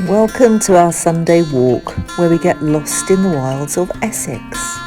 Welcome to our Sunday walk, where we get lost in the wilds of Essex.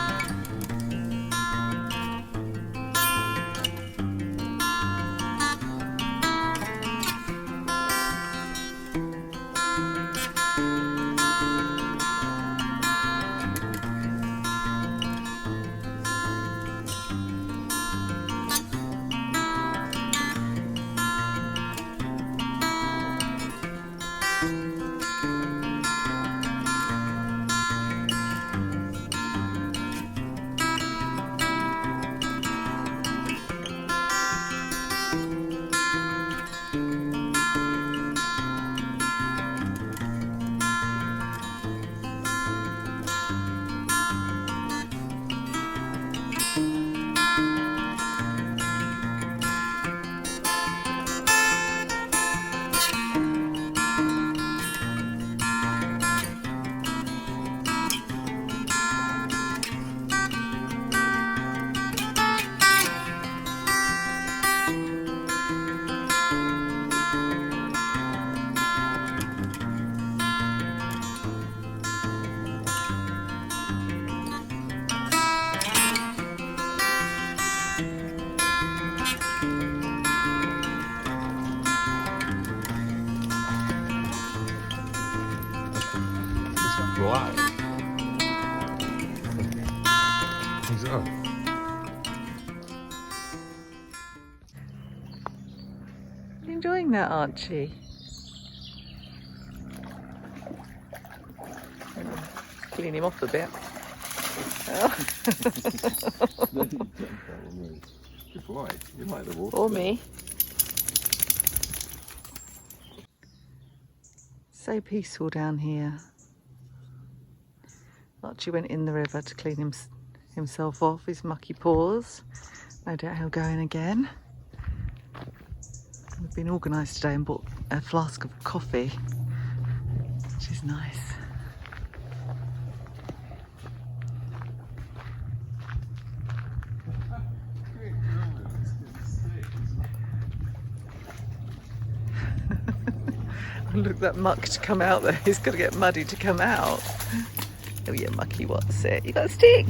Wow. So. Enjoying that, aren't you? Clean him off a bit. Good boy. You like the water. Or me. So peaceful down here. Archie went in the river to clean himself off his mucky paws. No doubt he'll go in again. We've been organised today and bought a flask of coffee, which is nice. Look, that muck to come out there. He's got to get muddy to come out. Oh yeah, mucky, what's it? You got a stick?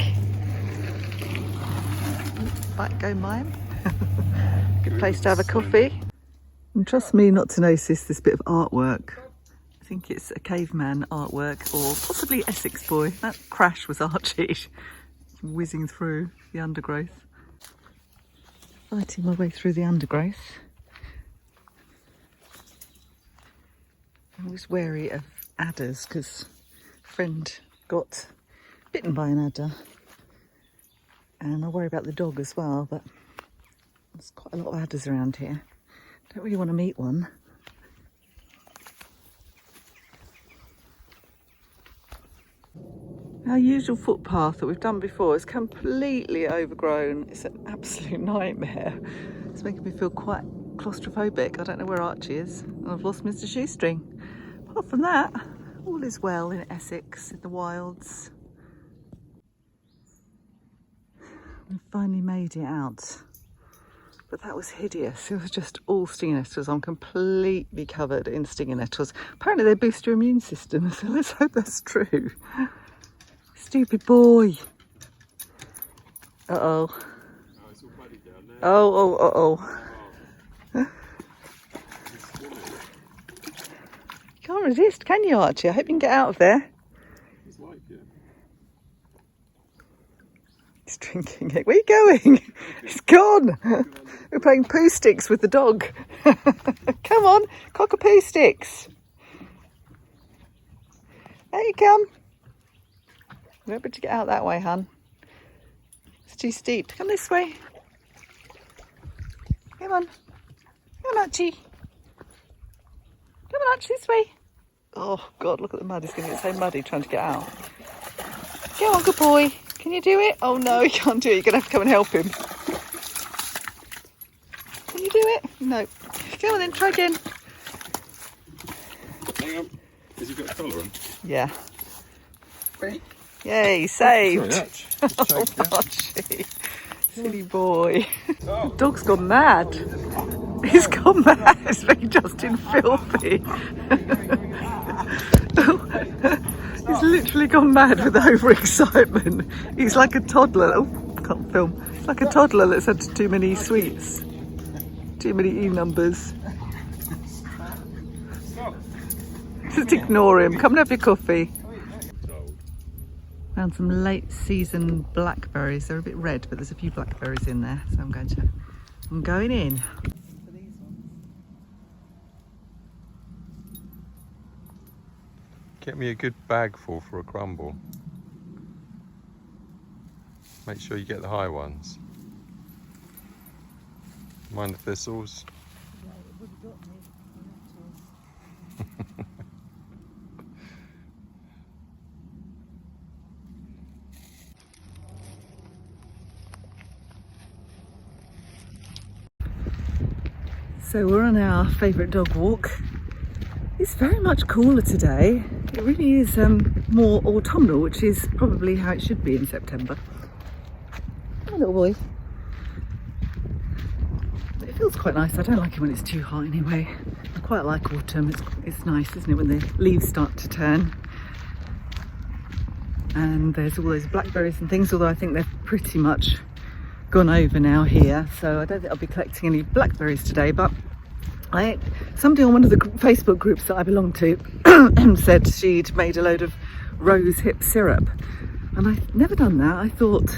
Right, go mime. Good place to have a coffee. And trust me not to notice this bit of artwork. I think it's a caveman artwork, or possibly Essex boy. That crash was Archie whizzing through the undergrowth. Fighting my way through the undergrowth. I'm always wary of adders because a friend got bitten by an adder, and I worry about the dog as well, but there's quite a lot of adders around here. Don't really want to meet one. Our usual footpath that we've done before is completely overgrown. It's an absolute nightmare. It's making me feel quite claustrophobic. I don't know where Archie is, and I've lost Mr. Shoestring. Apart from that, all is well in Essex, in the wilds. We finally made it out. But that was hideous. It was just all stinging nettles. I'm completely covered in stinging nettles. Apparently they boost your immune system, so let's hope that's true. Stupid boy. Uh-oh. Oh. You can't resist, can you, Archie? I hope you can get out of there. He's drinking it. Where are you going? He's gone. We're playing poo sticks with the dog. Come on, cock-a-poo sticks. There you come. Remember to get out that way, hun. It's too steep. Come this way. Come on. Come on, Archie. Come on, Archie, this way. Oh, God, look at the mud. It's going to get so muddy trying to get out. Go on, good boy. Can you do it? Oh, no, you can't do it. You're going to have to come and help him. Can you do it? No. Go on then, try again. Hang on. Has he got a collar on? Yeah. Yay, saved. Oh, Archie. Silly boy. The dog's gone mad. He's gone mad. He's Justin filthy. He's literally gone mad with overexcitement. He's like a toddler. Oh, can't film. It's like a toddler that's had too many sweets, too many E numbers. Just ignore him. Come and have your coffee. Found some late season blackberries. They're a bit red, but there's a few blackberries in there, so I'm going in. Get me a good bagful for a crumble. Make sure you get the high ones. Mind the thistles. So we're on our favourite dog walk. It's very much cooler today. It really is more autumnal, which is probably how it should be in September. Oh, little boy. It feels quite nice. I don't like it when it's too hot anyway. I quite like autumn. It's nice, isn't it, when the leaves start to turn. And there's all those blackberries and things, although I think they've pretty much gone over now here. So I don't think I'll be collecting any blackberries today, but somebody on one of the Facebook groups that I belong to said she'd made a load of rose hip syrup, and I've never done that. I thought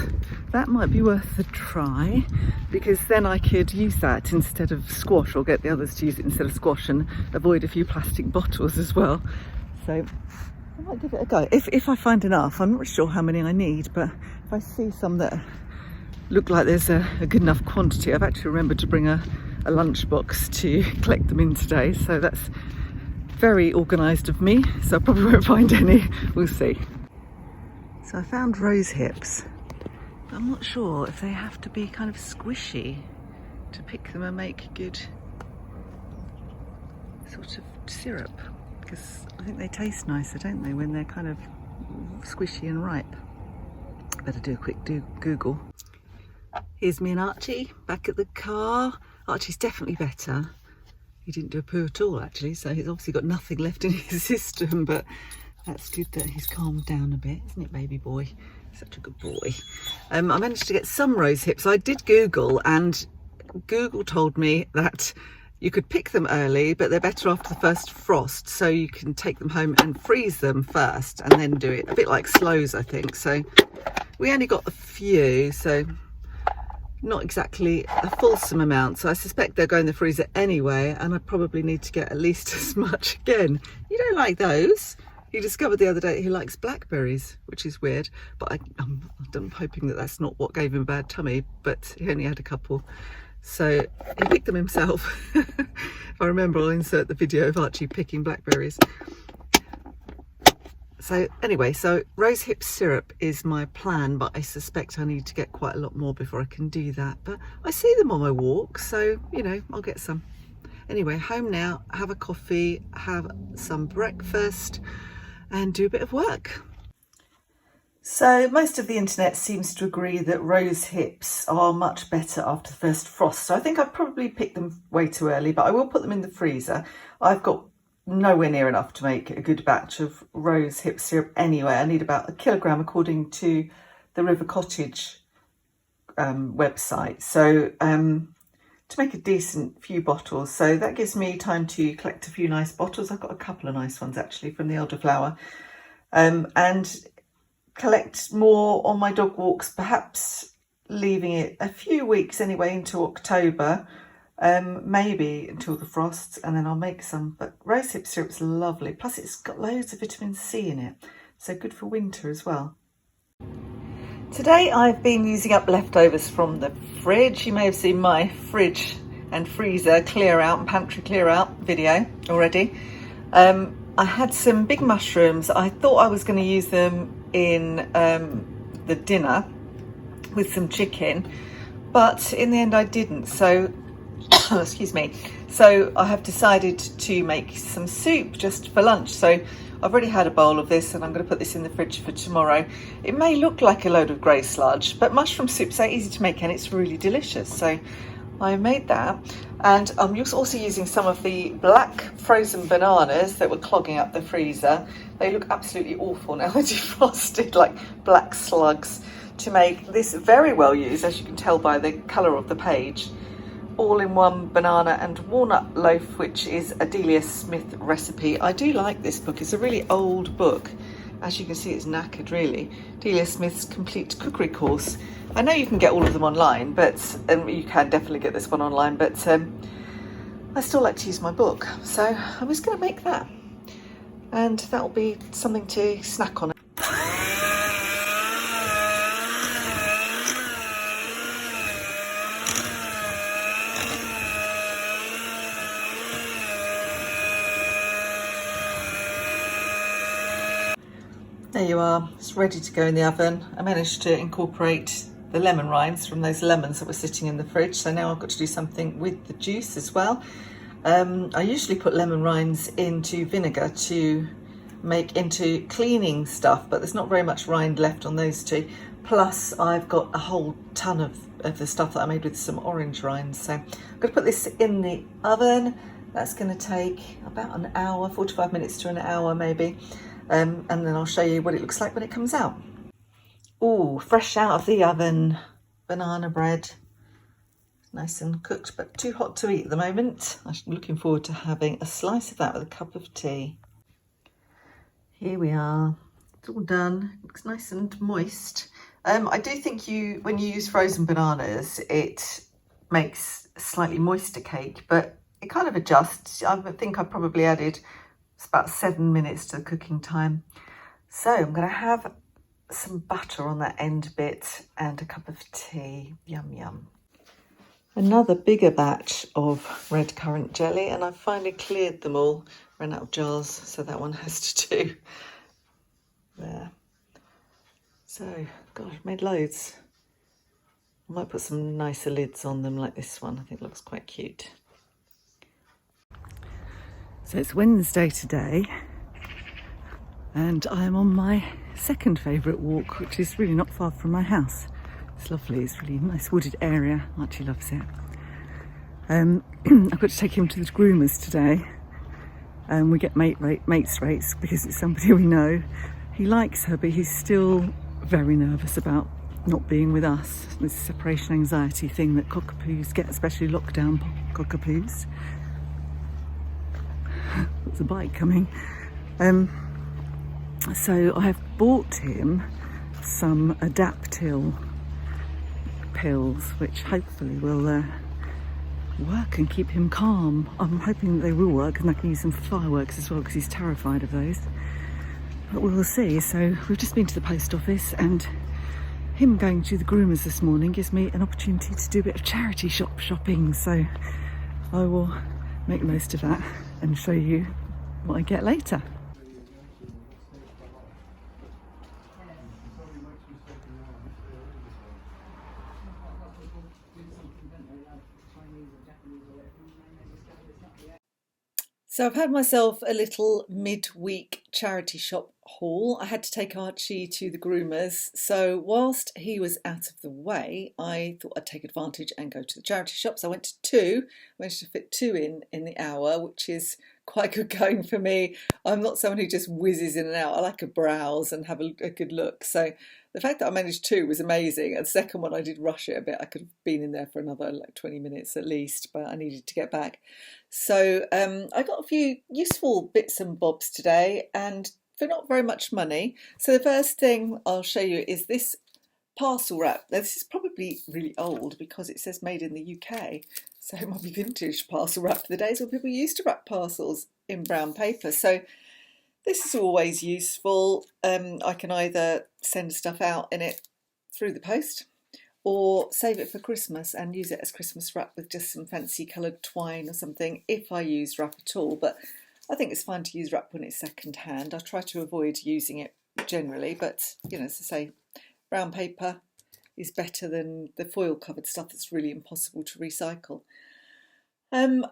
that might be worth a try, because then I could use that instead of squash, or get the others to use it instead of squash, and avoid a few plastic bottles as well. So I might give it a go if I find enough. I'm not sure how many I need, but if I see some that look like there's a good enough quantity. I've actually remembered to bring a lunchbox to collect them in today, so that's very organised of me, so I probably won't find any. We'll see. So I found rose hips, but I'm not sure if they have to be kind of squishy to pick them and make good sort of syrup, because I think they taste nicer, don't they, when they're kind of squishy and ripe. Better do a quick Google. Here's me and Archie back at the car. Archie's definitely better. He didn't do a poo at all, actually, so he's obviously got nothing left in his system, but that's good that he's calmed down a bit, isn't it, baby boy? Such a good boy. I managed to get some rose hips. I did Google, and Google told me that you could pick them early, but they're better after the first frost, so you can take them home and freeze them first and then do it. A bit like sloes, I think. So we only got a few, so not exactly a fulsome amount, so I suspect they'll go in the freezer anyway, and I probably need to get at least as much again. You don't like those? He discovered the other day that he likes blackberries, which is weird, but I'm hoping that that's not what gave him a bad tummy, but he only had a couple, so he picked them himself. If I remember, I'll insert the video of Archie picking blackberries. So anyway, so rose hip syrup is my plan, but I suspect I need to get quite a lot more before I can do that. But I see them on my walk, so, you know, I'll get some. Anyway, home now, have a coffee, have some breakfast, and do a bit of work. So most of the internet seems to agree that rose hips are much better after the first frost. So I think I've probably picked them way too early, but I will put them in the freezer. I've got nowhere near enough to make a good batch of rose hip syrup anyway. I need about 1 kilogram according to the River Cottage website, so to make a decent few bottles. So that gives me time to collect a few nice bottles. I've got a couple of nice ones actually from the elderflower, and collect more on my dog walks, perhaps leaving it a few weeks anyway into October, maybe until the frosts, and then I'll make some. But rosehip syrup's lovely, plus it's got loads of vitamin C in it, so good for winter as well. Today I've been using up leftovers from the fridge. You may have seen my fridge and freezer clear out and pantry clear out video already. I had some big mushrooms. I thought I was going to use them in the dinner with some chicken, but in the end I didn't, so excuse me. So I have decided to make some soup just for lunch. So I've already had a bowl of this, and I'm going to put this in the fridge for tomorrow. It may look like a load of grey sludge, but mushroom soup's so easy to make and it's really delicious. So I made that, and I'm also using some of the black frozen bananas that were clogging up the freezer. They look absolutely awful now. They're defrosted like black slugs, to make this very well used, as you can tell by the colour of the page, all-in-one banana and walnut loaf, which is a Delia Smith recipe. I do like this book. It's a really old book. As you can see, it's knackered really. Delia Smith's Complete Cookery Course. I know you can get all of them online, but you can definitely get this one online, but I still like to use my book. So I was going to make that, and that'll be something to snack on. There you are, it's ready to go in the oven. I managed to incorporate the lemon rinds from those lemons that were sitting in the fridge, so now I've got to do something with the juice as well. I usually put lemon rinds into vinegar to make into cleaning stuff, but there's not very much rind left on those two. Plus I've got a whole ton of the stuff that I made with some orange rinds. So I'm going to put this in the oven. That's going to take about an hour, 45 minutes to an hour maybe. And then I'll show you what it looks like when it comes out. Oh, fresh out of the oven, banana bread. Nice and cooked, but too hot to eat at the moment. I'm looking forward to having a slice of that with a cup of tea. Here we are, it's all done. It looks nice and moist. I do think when you use frozen bananas, it makes a slightly moister cake, but it kind of adjusts. I think I probably added about 7 minutes to the cooking time. So I'm going to have some butter on that end bit and a cup of tea. Yum, yum. Another bigger batch of red currant jelly, and I've finally cleared them all. Ran out of jars, so that one has to do. There. So, God, I've made loads. I might put some nicer lids on them like this one. I think it looks quite cute. So it's Wednesday today, and I am on my second favourite walk, which is really not far from my house. It's lovely, it's really nice wooded area. Archie loves it. I've got to take him to the groomers today, and we get mates rates because it's somebody we know. He likes her, but he's still very nervous about not being with us. This separation anxiety thing that cockapoos get, especially lockdown cockapoos. There's a bike coming. So I have bought him some Adaptil pills, which hopefully will work and keep him calm. I'm hoping that they will work, and I can use them for fireworks as well, because he's terrified of those. But we'll see. So we've just been to the post office, and him going to the groomers this morning gives me an opportunity to do a bit of charity shopping. So I will make the most of that and show you what I get later. So I've had myself a little midweek charity shop haul. I had to take Archie to the groomers, so whilst he was out of the way, I thought I'd take advantage and go to the charity shops. I went to two, managed to fit two in the hour, which is quite good going for me. I'm not someone who just whizzes in and out. I like a browse and have a good look. So the fact that I managed two was amazing. And the second one, I did rush it a bit. I could have been in there for another like 20 minutes at least, but I needed to get back. So I got a few useful bits and bobs today, and for not very much money. So the first thing I'll show you is this parcel wrap. Now, this is probably really old because it says made in the UK. So it might be vintage parcel wrap for the days when people used to wrap parcels in brown paper. So this is always useful. I can either send stuff out in it through the post, or save it for Christmas and use it as Christmas wrap with just some fancy coloured twine or something, if I use wrap at all. But I think it's fine to use wrap when it's second hand. I try to avoid using it generally, but you know, as I say, brown paper is better than the foil covered stuff that's really impossible to recycle. And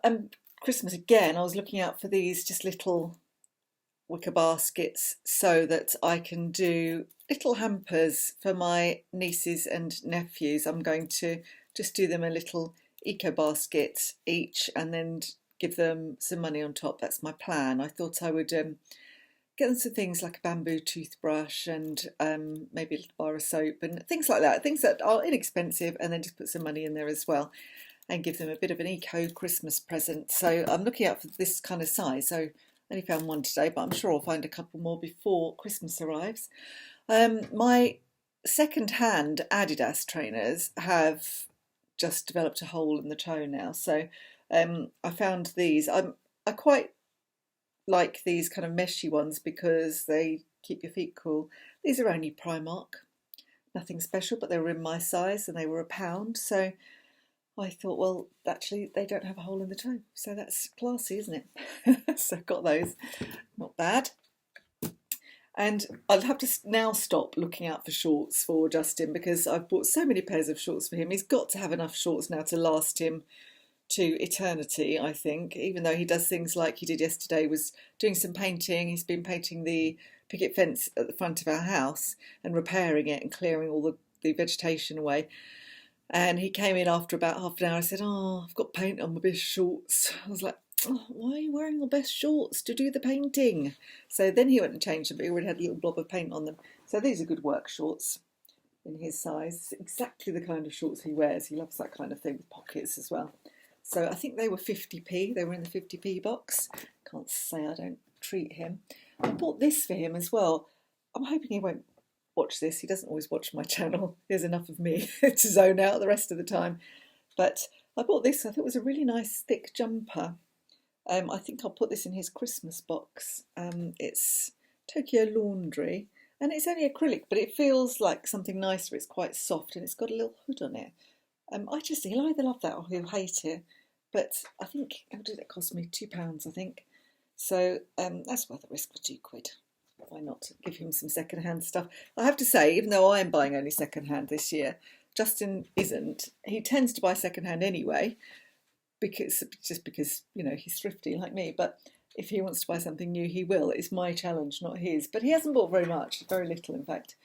Christmas again, I was looking out for these just little wicker baskets so that I can do little hampers for my nieces and nephews. I'm going to just do them a little eco basket each and then give them some money on top. That's my plan. I thought I would get them some things like a bamboo toothbrush and maybe a little bar of soap and things like that, things that are inexpensive, and then just put some money in there as well and give them a bit of an eco Christmas present. So I'm looking out for this kind of size. So I only found one today, but I'm sure I'll find a couple more before Christmas arrives. My second-hand Adidas trainers have just developed a hole in the toe now. So I found these. I quite like these kind of meshy ones because they keep your feet cool. These are only Primark, nothing special, but they were in my size and they were £1. So I thought, well, actually they don't have a hole in the toe, so that's classy, isn't it? So I've got those, not bad. And I'll have to now stop looking out for shorts for Justin because I've bought so many pairs of shorts for him. He's got to have enough shorts now to last him to eternity, I think, even though he does things like he did yesterday, was doing some painting. He's been painting the picket fence at the front of our house and repairing it and clearing all the vegetation away. And he came in after about half an hour. I said, oh, I've got paint on my best shorts. I was like, oh, why are you wearing your best shorts to do the painting? So then he went and changed them, but he already had a little blob of paint on them. So these are good work shorts in his size. Exactly the kind of shorts he wears. He loves that kind of thing with pockets as well. So I think they were 50p. They were in the 50p box. Can't say I don't treat him. I bought this for him as well. I'm hoping he won't watch this. He doesn't always watch my channel. There's enough of me to zone out the rest of the time. But I bought this. I thought it was a really nice thick jumper. I think I'll put this in his Christmas box. It's Tokyo Laundry. And it's only acrylic, but it feels like something nicer. It's quite soft and it's got a little hood on it. He'll either love that or he'll hate it. But I think, how did it cost me? £2, I think. So that's worth the risk for £2. Why not give him some second-hand stuff? I have to say, even though I'm buying only second-hand this year, Justin isn't. He tends to buy second-hand anyway, because he's thrifty like me. But if he wants to buy something new, he will. It's my challenge, not his. But he hasn't bought very much, very little, in fact.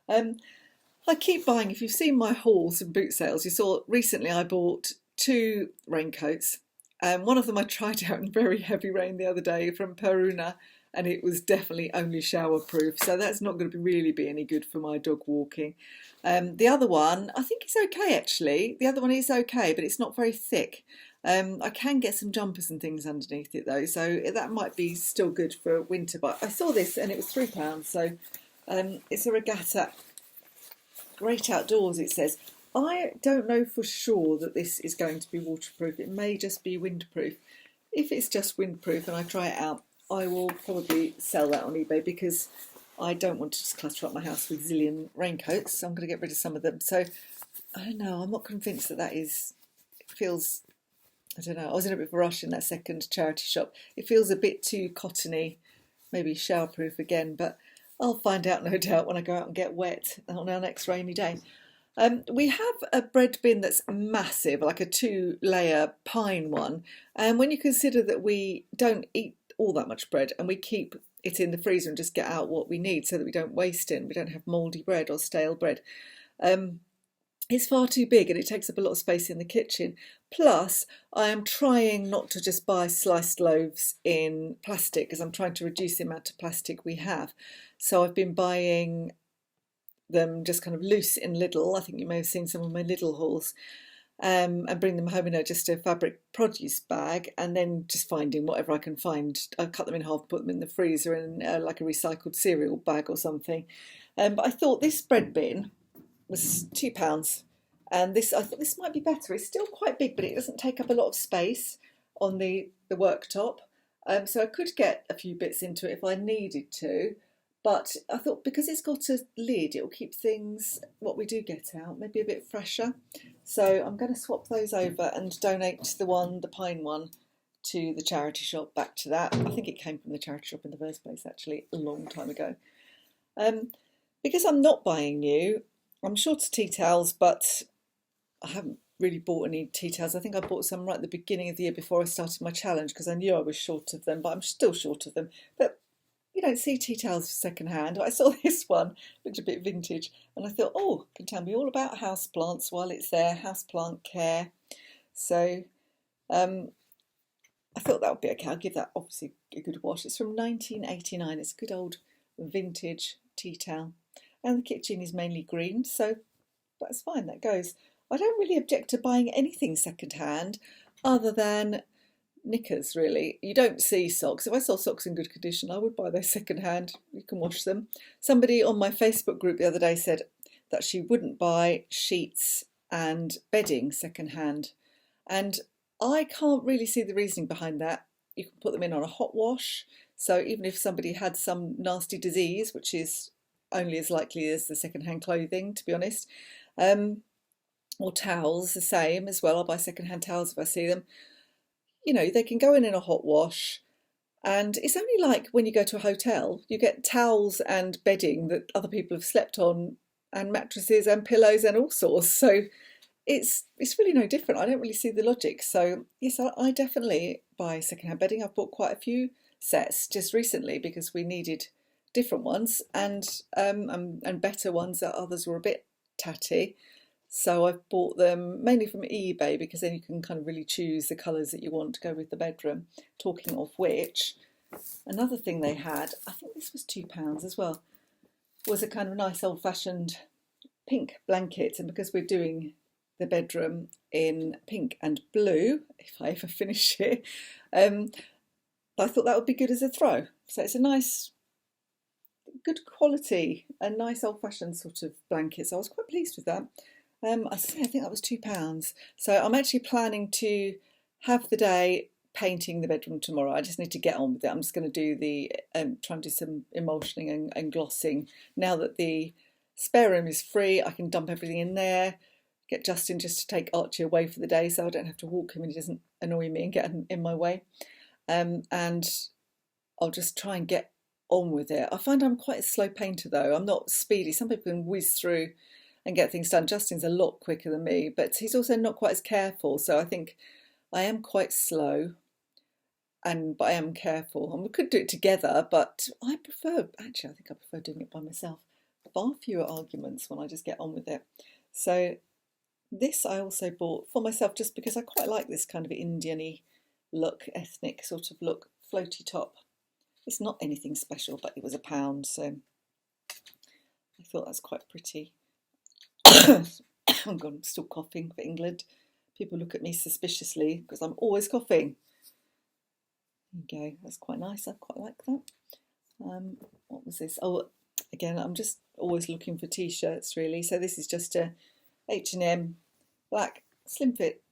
I keep buying. If you've seen my hauls and boot sales, you saw recently I bought 2 raincoats. One of them I tried out in very heavy rain the other day from Peruna, and it was definitely only shower-proof, so that's not going to really be any good for my dog walking. The other one, I think it's okay actually. The other one is okay, but it's not very thick. I can get some jumpers and things underneath it though, so that might be still good for winter. But I saw this and it was £3, so it's a regatta. Great outdoors, it says. I don't know for sure that this is going to be waterproof. It may just be windproof. If it's just windproof and I try it out, I will probably sell that on eBay because I don't want to just clutter up my house with a zillion raincoats. So I'm going to get rid of some of them. So I don't know. I'm not convinced that is. It feels. I don't know. I was in a bit of a rush in that second charity shop. It feels a bit too cottony, maybe showerproof again. But I'll find out, no doubt, when I go out and get wet on our next rainy day. We have a bread bin that's massive, like a 2-layer pine one. And when you consider that we don't eat all that much bread and we keep it in the freezer and just get out what we need so that we don't waste it and we don't have mouldy bread or stale bread, it's far too big and it takes up a lot of space in the kitchen. Plus, I am trying not to just buy sliced loaves in plastic because I'm trying to reduce the amount of plastic we have. So I've been buying them just kind of loose in Lidl. I think you may have seen some of my Lidl hauls. And bring them home in just a fabric produce bag, and then just finding whatever I can find. I cut them in half, put them in the freezer in like a recycled cereal bag or something. But I thought this bread bin was £2, and I thought this might be better. It's still quite big, but it doesn't take up a lot of space on the worktop. So I could get a few bits into it if I needed to. But I thought because it's got a lid, it'll keep things, what we do get out, maybe a bit fresher. So I'm going to swap those over and donate the pine one, to the charity shop, back to that. I think it came from the charity shop in the first place, actually, a long time ago. Because I'm not buying new, I'm short of tea towels, but I haven't really bought any tea towels. I think I bought some right at the beginning of the year before I started my challenge because I knew I was short of them, but I'm still short of them. But you don't see tea towels second hand. I saw this one, looked a bit vintage, and I thought, oh, can tell me all about houseplants while it's there, houseplant care. So I thought that would be okay. I'll give that obviously a good wash. It's from 1989. It's a good old vintage tea towel. And the kitchen is mainly green, so that's fine, that goes. I don't really object to buying anything second-hand other than knickers, really. You don't see socks. If I saw socks in good condition, I would buy those second-hand. You can wash them. Somebody on my Facebook group the other day said that she wouldn't buy sheets and bedding second-hand. And I can't really see the reasoning behind that. You can put them in on a hot wash. So even if somebody had some nasty disease, which is only as likely as the second-hand clothing, to be honest, or towels, the same as well. I'll buy second-hand towels if I see them. You know, they can go in a hot wash, and it's only like when you go to a hotel, you get towels and bedding that other people have slept on, and mattresses and pillows and all sorts. So it's really no different. I don't really see the logic. So yes, I definitely buy second-hand bedding. I've bought quite a few sets just recently because we needed different ones and better ones. That others were a bit tatty. So I've bought them mainly from eBay because then you can kind of really choose the colours that you want to go with the bedroom. Talking of which, another thing they had, I think this was £2 as well, was a kind of nice old-fashioned pink blanket. And because we're doing the bedroom in pink and blue, if I ever finish it, I thought that would be good as a throw. So it's a nice, good quality, a nice old-fashioned sort of blanket. So I was quite pleased with that. I think that was £2. So I'm actually planning to have the day painting the bedroom tomorrow. I just need to get on with it. I'm just going to do the try and do some emulsioning and glossing. Now that the spare room is free, I can dump everything in there. Get Justin just to take Archie away for the day, so I don't have to walk him and he doesn't annoy me and get in my way. And I'll just try and get on with it. I find I'm quite a slow painter though. I'm not speedy. Some people can whiz through and get things done. Justin's a lot quicker than me, but he's also not quite as careful. So I think I am quite slow, but I am careful. And we could do it together, but I think I prefer doing it by myself. Far fewer arguments when I just get on with it. So this I also bought for myself just because I quite like this kind of Indian-y look, ethnic sort of look, floaty top. It's not anything special, but it was £1, so I thought that's quite pretty. Oh God, I'm still coughing for England. People look at me suspiciously because I'm always coughing. There you go, that's quite nice. I quite like that. What was this? Oh, again, I'm just always looking for t-shirts really. So this is just a H&M black slim fit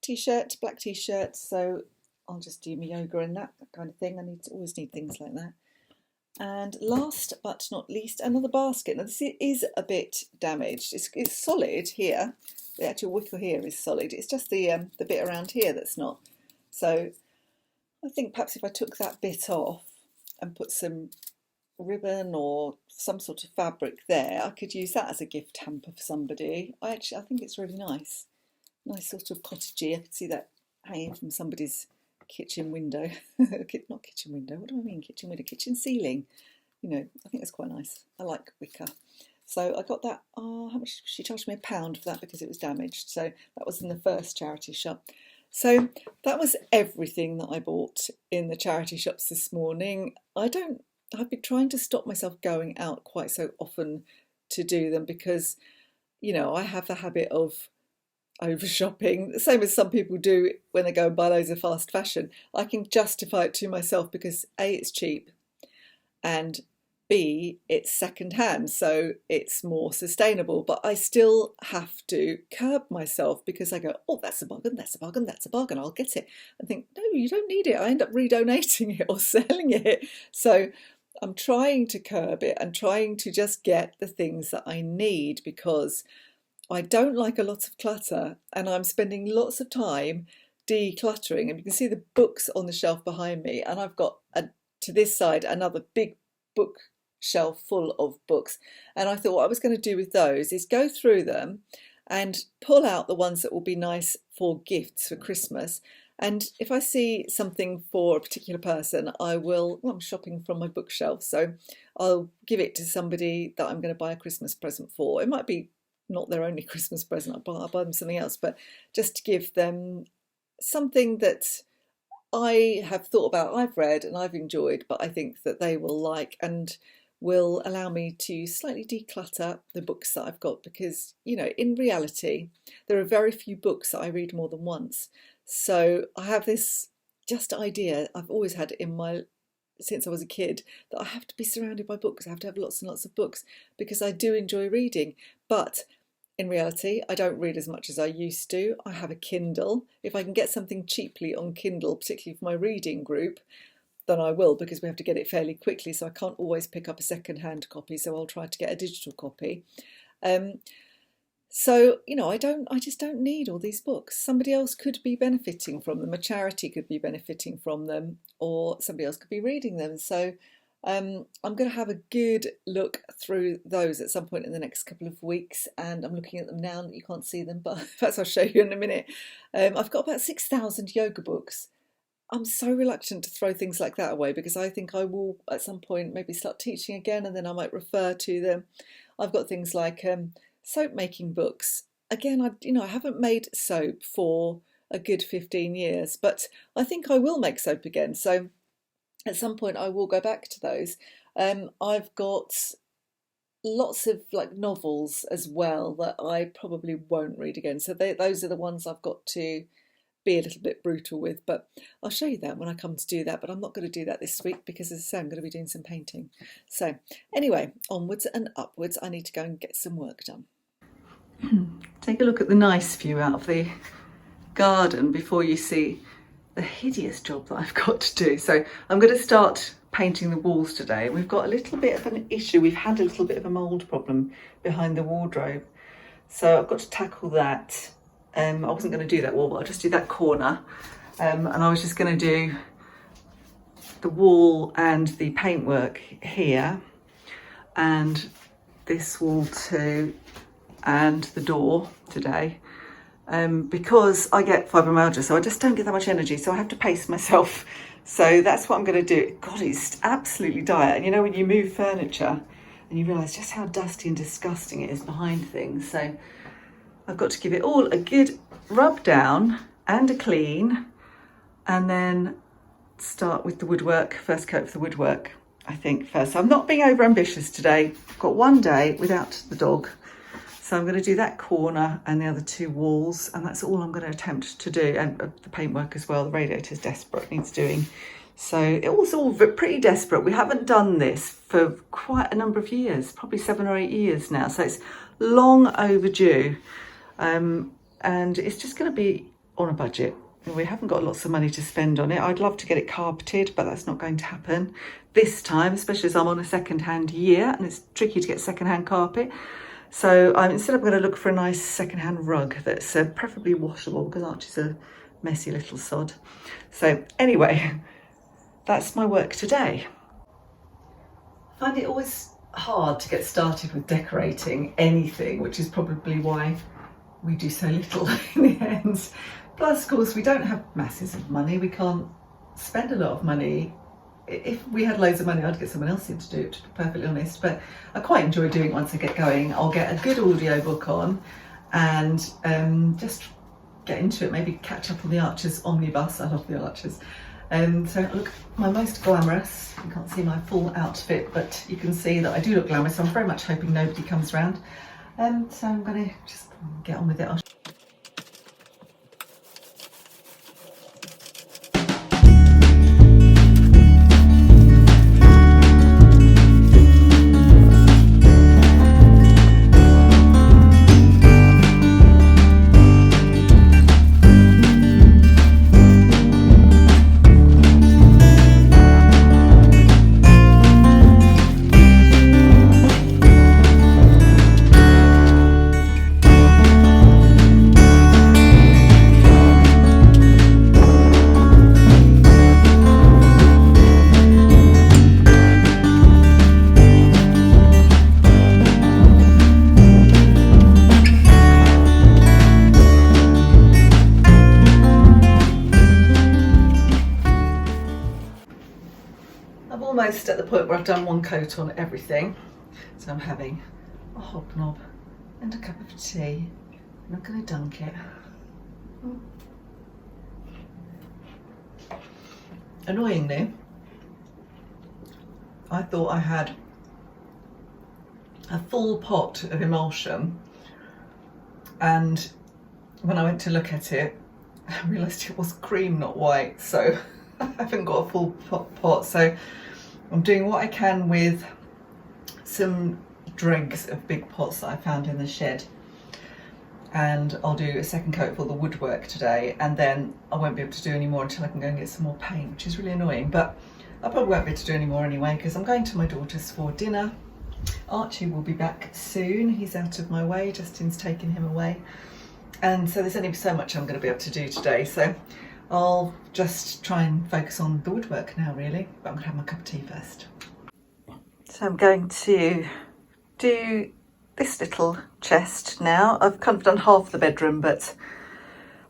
t-shirt, black t-shirt. So I'll just do my yoga and that kind of thing. Always need things like that. And last but not least, another basket. Now this is a bit damaged. It's solid here. The actual wicker here is solid. It's just the bit around here that's not. So I think perhaps if I took that bit off and put some ribbon or some sort of fabric there, I could use that as a gift hamper for somebody. I think it's really nice. Nice sort of cottagey. I could see that hanging from somebody's kitchen window. Not kitchen window, what do I mean kitchen window? Kitchen ceiling. You know, I think that's quite nice. I like wicker. So I got that, how much? She charged me £1 for that because it was damaged. So that was in the first charity shop. So that was everything that I bought in the charity shops this morning. I've been trying to stop myself going out quite so often to do them because, you know, I have the habit of over shopping, the same as some people do when they go and buy loads of fast fashion. I can justify it to myself because A, it's cheap, and B, it's second hand, so it's more sustainable. But I still have to curb myself because I go, oh, that's a bargain, that's a bargain, that's a bargain, I'll get it. And think, no, you don't need it. I end up redonating it or selling it. So I'm trying to curb it and trying to just get the things that I need because I don't like a lot of clutter, and I'm spending lots of time decluttering. And you can see the books on the shelf behind me, and I've got to this side another big bookshelf full of books. And I thought what I was going to do with those is go through them and pull out the ones that will be nice for gifts for Christmas. And if I see something for a particular person, I'm shopping from my bookshelf, so I'll give it to somebody that I'm going to buy a Christmas present for. It might be not their only Christmas present, I'll buy them something else, but just to give them something that I have thought about, I've read and I've enjoyed, but I think that they will like and will allow me to slightly declutter the books that I've got, because, you know, in reality, there are very few books that I read more than once. So I have this just idea I've always had in my since I was a kid, that I have to be surrounded by books. I have to have lots and lots of books because I do enjoy reading. But in reality, I don't read as much as I used to. I have a Kindle. If I can get something cheaply on Kindle, particularly for my reading group, then I will, because we have to get it fairly quickly. So I can't always pick up a second-hand copy. So I'll try to get a digital copy. So, you know, I just don't need all these books. Somebody else could be benefiting from them. A charity could be benefiting from them, or somebody else could be reading them. So I'm going to have a good look through those at some point in the next couple of weeks. And I'm looking at them now, that you can't see them, but perhaps I'll show you in a minute. I've got about 6,000 yoga books. I'm so reluctant to throw things like that away, because I think I will at some point maybe start teaching again, and then I might refer to them. I've got things like soap making books. Again, I haven't made soap for a good 15 years, but I think I will make soap again. So at some point I will go back to those. I've got lots of like novels as well that I probably won't read again. So those are the ones I've got to be a little bit brutal with, but I'll show you that when I come to do that. But I'm not going to do that this week, because as I say, I'm going to be doing some painting. So anyway, onwards and upwards. I need to go and get some work done. Take a look at the nice view out of the garden before you see the hideous job that I've got to do. So I'm going to start painting the walls today. We've got a little bit of an issue. We've had a little bit of a mould problem behind the wardrobe, so I've got to tackle that. I wasn't going to do that wall, but I'll just do that corner. And I was just going to do the wall and the paintwork here, and this wall too, and the door today, because I get fibromyalgia, so I just don't get that much energy, so I have to pace myself. So that's what I'm going to do. God, it's absolutely dire. And you know, when you move furniture and you realise just how dusty and disgusting it is behind things, so I've got to give it all a good rub down and a clean, and then start with the woodwork, first coat of the woodwork, I think, first. So I'm not being over ambitious today. I've got one day without the dog, so I'm going to do that corner and the other two walls, and that's all I'm going to attempt to do. And the paintwork as well. The radiator's desperate, needs doing. So it was all pretty desperate. We haven't done this for quite a number of years, probably 7 or 8 years now, so it's long overdue. And it's just going to be on a budget. We haven't got lots of money to spend on it. I'd love to get it carpeted, but that's not going to happen this time, especially as I'm on a second-hand year and it's tricky to get second-hand carpet. So instead I'm going to look for a nice second-hand rug that's preferably washable, because Archie's a messy little sod. So anyway, that's my work today. I find it always hard to get started with decorating anything, which is probably why we do so little in the end. Plus, of course, we don't have masses of money. We can't spend a lot of money. If we had loads of money, I'd get someone else in to do it, to be perfectly honest. But I quite enjoy doing it once I get going. I'll get a good audio book on and just get into it, maybe catch up on the Archers omnibus. I love the Archers. So look, my most glamorous, you can't see my full outfit, but you can see that I do look glamorous. So I'm very much hoping nobody comes round. So I'm going to just get on with it. At the point where I've done one coat on everything, so I'm having a hobnob and a cup of tea. I'm not going to dunk it. Annoyingly, I thought I had a full pot of emulsion, and when I went to look at it, I realised it was cream, not white, so I haven't got a full pot. So I'm doing what I can with some dregs of big pots that I found in the shed, and I'll do a second coat for the woodwork today, and then I won't be able to do any more until I can go and get some more paint, which is really annoying, but I probably won't be able to do any more anyway because I'm going to my daughter's for dinner. Archie will be back soon. He's out of my way. Justin's taken him away, and so there's only so much I'm going to be able to do today, so I'll just try and focus on the woodwork now really, but I'm going to have my cup of tea first. So I'm going to do this little chest now. I've kind of done half the bedroom, but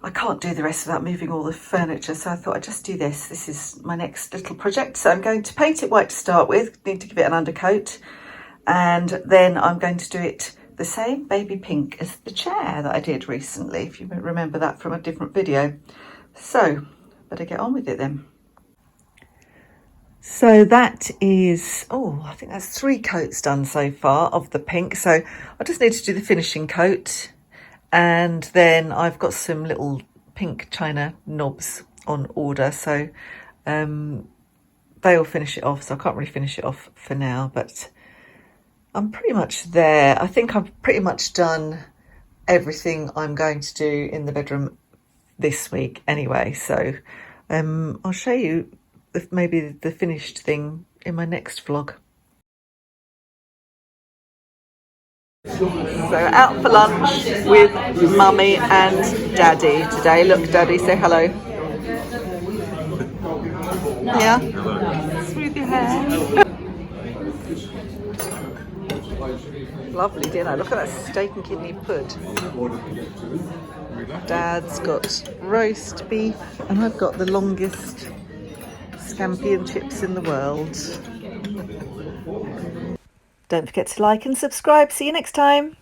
I can't do the rest without moving all the furniture, so I thought I'd just do this. This is my next little project. So I'm going to paint it white to start with, need to give it an undercoat, and then I'm going to do it the same baby pink as the chair that I did recently, if you remember that from a different video. So better get on with it then. So that is, I think that's 3 coats done so far of the pink. So I just need to do the finishing coat, and then I've got some little pink china knobs on order. So they'll finish it off. So I can't really finish it off for now, but I'm pretty much there. I think I've pretty much done everything I'm going to do in the bedroom this week anyway. So I'll show you maybe the finished thing in my next vlog. So out for lunch with Mummy and Daddy today. Look, Daddy, say hello. Yeah? Smooth your hair. Lovely dinner. Look at that steak and kidney pud. Dad's got roast beef, and I've got the longest scampi and chips in the world. Don't forget to like and subscribe. See you next time.